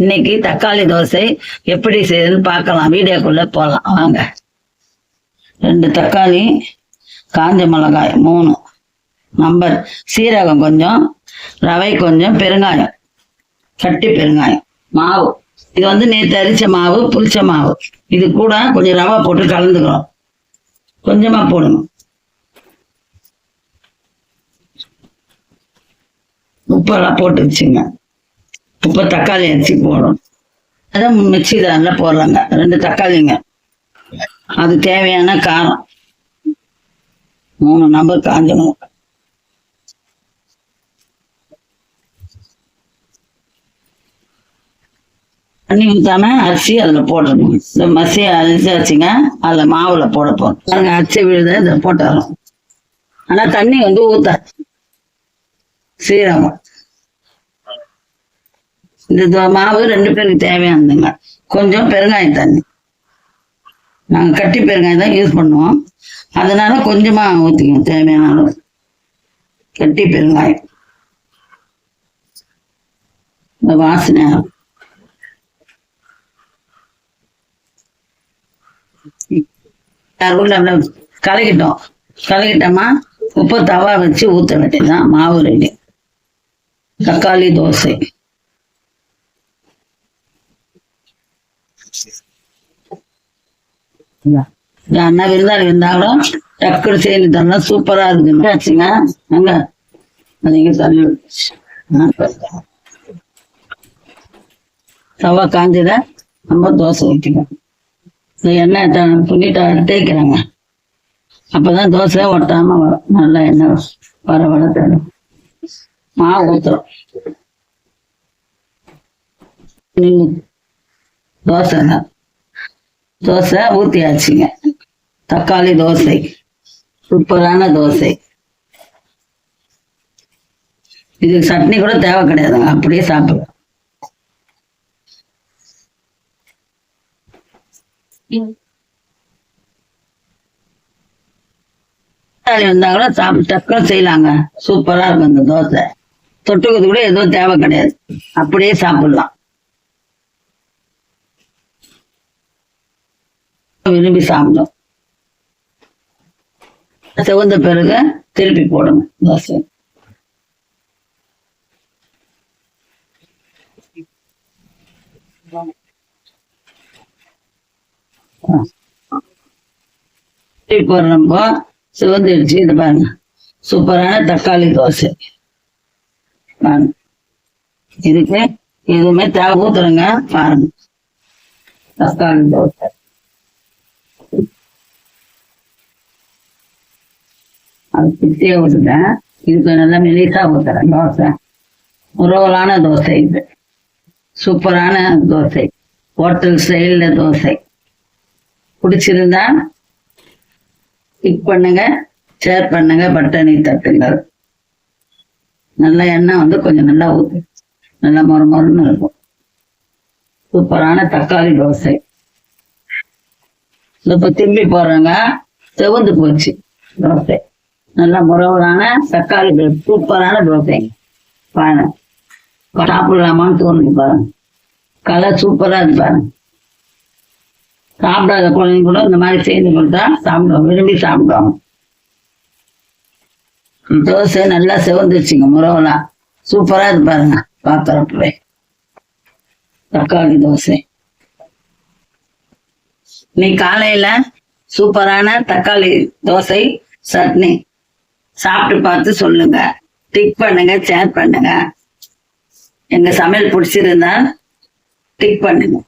இன்னைக்கு தக்காளி தோசை எப்படி செய்யுதுன்னு பார்க்கலாம். வீடியோக்குள்ள போகலாம் வாங்க. 2 தக்காளி, காஞ்ச மிளகாய் 3 நம்பர், சீரகம் கொஞ்சம், ரவை கொஞ்சம், பெருங்காயம், கட்டி பெருங்காயம், மாவு. இது வந்து நேற்று அரிச்ச மாவு, புளிச்ச மாவு. இது கூட கொஞ்சம் ரவை போட்டு கலந்துக்கிறோம். கொஞ்சமா போடணும். உப்பெல்லாம் போட்டு வச்சுங்க. உப்பு தக்காளி அரிசி போடணும். அதான் மிக்சி தான்ல போடுறாங்க. 2 தக்காளிங்க, அது தேவையான காரம், 3 நம்பர் காஞ்ச மிளகாய். தண்ணி ஊத்தாம அரிசி அதுல போடணும். இந்த மசி அரிசி வச்சுங்க, அதுல மாவுல போட போறோம். அரிசி விழுத இதை போட்டுறோம். ஆனா தண்ணி வந்து ஊத்த. சீரகம், இந்த மாவு 2 பேருக்கு தேவையானதுங்க. கொஞ்சம் பெருங்காயம் தண்ணி, நாங்க கட்டி பெருங்காயம் தான் யூஸ் பண்ணுவோம், அதனால கொஞ்சமா ஊத்திக்கணும் தேவையான அளவு. கட்டி பெருங்காயம் இந்த வாசனை. கலக்கிட்டோமா உப்பு தவா வச்சு ஊத்த வேண்டியதுதான். மாவு ரெடி. தக்காளி தோசை. அண்ணா விருந்தாளி இருந்தாலும் டக்குனு செய்து தரலாம். சூப்பரா இருக்குங்க. அங்க நீங்க தள்ளி தவா காஞ்சத நம்ம தோசை ஊற்றிக்கலாம். இந்த எண்ணெய் புள்ளிட்டு தேய்க்கிறாங்க, அப்பதான் தோசை ஒட்டாம வரும். நல்லா எண்ணெய் வர தேடும். மாவு ஊத்துறோம். தோசை ஊத்தியாச்சுங்க. தக்காளி தோசை, சூப்பரான தோசை. இதுக்கு சட்னி கூட தேவை கிடையாதுங்க, அப்படியே சாப்பிடுவோம். வந்தா கூட டக்குனு செய்யலாங்க. சூப்பரா இருக்கும் இந்த தோசை. தொட்டுக்கிறது கூட எதுவும் தேவை கிடையாது, அப்படியே சாப்பிடலாம். விரும்பி சாப்பிடும். செவந்த பிறகு திருப்பி போடணும் தோசை. போடுறப்போ சிவந்துடுச்சு. இது பாருங்க, சூப்பரான தக்காளி தோசை. இதுக்கு எதுவுமே தேவை ஊத்துறங்க பாருங்க. தக்காளி தோசை அது பிச்சையை ஊத்துட்டேன். இதுக்கு நல்லா மெலிசா ஊத்துறேன் தோசை. உறவலான தோசை இது. சூப்பரான தோசை, ஹோட்டல் ஸ்டைல்ல தோசை. பிடிச்சிருந்தா கிளிக் பண்ணுங்க, ஷேர் பண்ணுங்க, பட்டனை தட்டுங்கள். நல்ல எண்ணெய் வந்து கொஞ்சம் நல்லா ஊத்து, நல்லா மொறுன்னு இருக்கும். சூப்பரான தக்காளி தோசை. இப்ப திரும்பி போடுறாங்க, செவந்து போச்சு தோசை. நல்லா முறவலான தக்காளி சூப்பரான தோசை. பாருங்க, சாப்பிடலாமான்னு தோணுது பாருங்க. கலர் சூப்பரா இருக்கு பாருங்க. சாப்பிடாத குழந்தைங்க கூட இந்த மாதிரி செய்து கொடுத்தா சாப்பிடுவோம், விரும்பி சாப்பிடுவாங்க. தோசை நல்லா செவந்துருச்சுங்க, முறவலாம் சூப்பரா இருக்கு பாருங்க பாக்குறப்பவே. தக்காளி தோசை. இன்னைக்கு காலையில சூப்பரான தக்காளி தோசை சட்னி சாப்பிட்டு பார்த்து சொல்லுங்க. டிக் பண்ணுங்க, ஷேர் பண்ணுங்க. எங்க சமையல் பிடிச்சிருந்தா டிக் பண்ணுங்க.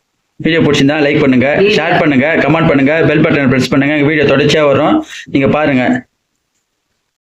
வீடியோ பிடிச்சிருந்தா லைக் பண்ணுங்க, ஷேர் பண்ணுங்க, கமெண்ட் பண்ணுங்க, பெல் பட்டன் பிரஸ் பண்ணுங்க. வீடியோ தொடர்ச்சியா வரும், நீங்க பாருங்க.